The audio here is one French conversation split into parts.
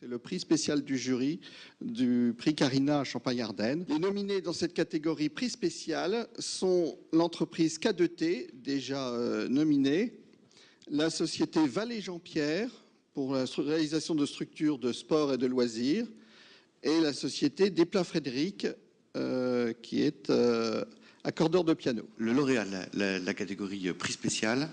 C'est le prix spécial du jury du prix Carina à Champagne-Ardenne. Les nominés dans cette catégorie prix spécial sont l'entreprise K2T, déjà nominée, la société Vallée-Jean-Pierre pour la réalisation de structures de sport et de loisirs et la société Desplats-Frédéric qui est accordeur de piano. Le lauréat de la catégorie prix spécial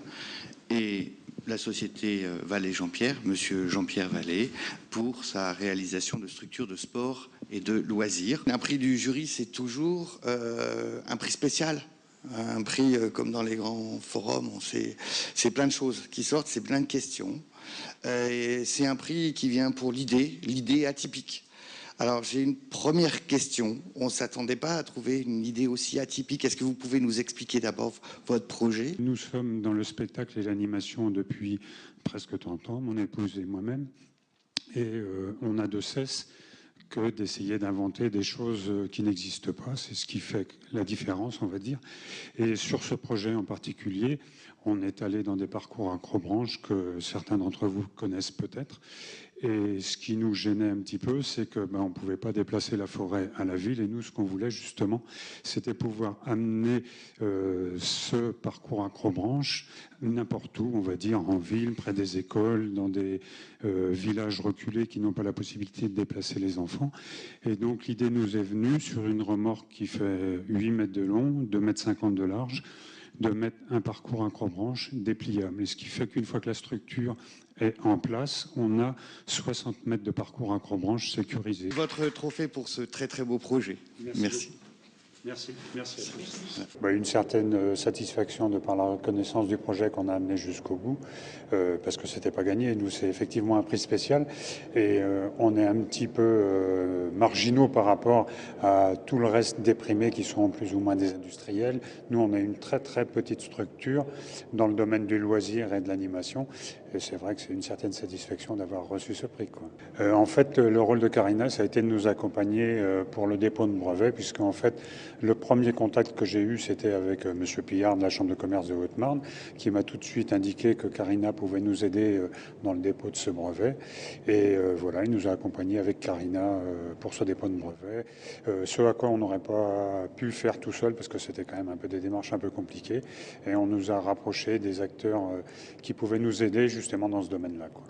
est la société Vallée-Jean-Pierre, monsieur Jean-Pierre Vallée, pour sa réalisation de structures de sport et de loisirs. Un prix du jury, c'est toujours un prix spécial. Un prix comme dans les grands forums, c'est plein de choses qui sortent, c'est plein de questions. C'est un prix qui vient pour l'idée atypique. Alors j'ai une première question. On ne s'attendait pas à trouver une idée aussi atypique. Est-ce que vous pouvez nous expliquer d'abord votre projet? Nous sommes dans le spectacle et l'animation depuis presque 30 ans, mon épouse et moi-même. Et on n'a de cesse que d'essayer d'inventer des choses qui n'existent pas. C'est ce qui fait la différence, on va dire. Et sur ce projet en particulier, on est allé dans des parcours acrobranches que certains d'entre vous connaissent peut-être. Et ce qui nous gênait un petit peu, c'est que on ne pouvait pas déplacer la forêt à la ville. Et nous, ce qu'on voulait justement, c'était pouvoir amener ce parcours acrobranche n'importe où, on va dire, en ville, près des écoles, dans des villages reculés qui n'ont pas la possibilité de déplacer les enfants. Et donc l'idée nous est venue sur une remorque qui fait 8 mètres de long, 2,50 m de large, de mettre un parcours acrobranche dépliable. Et ce qui fait qu'une fois que la structure est en place, on a 60 mètres de parcours acrobranche sécurisé. Votre trophée pour ce très très beau projet. Merci. Merci à tous. Une certaine satisfaction de par la reconnaissance du projet qu'on a amené jusqu'au bout, parce que c'était pas gagné. Nous, c'est effectivement un prix spécial et on est un petit peu marginaux par rapport à tout le reste des primés qui sont plus ou moins des industriels. Nous, on a une très très petite structure dans le domaine du loisir et de l'animation. Et c'est vrai que c'est une certaine satisfaction d'avoir reçu ce prix, quoi. En fait, le rôle de Carina, ça a été de nous accompagner pour le dépôt de brevet, puisqu'en fait, le premier contact que j'ai eu, c'était avec Monsieur Pillard de la Chambre de commerce de Haute-Marne, qui m'a tout de suite indiqué que Carina pouvait nous aider dans le dépôt de ce brevet. Et voilà, il nous a accompagnés avec Carina pour ce dépôt de brevet. Ce à quoi on n'aurait pas pu faire tout seul, parce que c'était quand même un peu des démarches un peu compliquées. Et on nous a rapprochés des acteurs qui pouvaient nous aider justement dans ce domaine-là, quoi.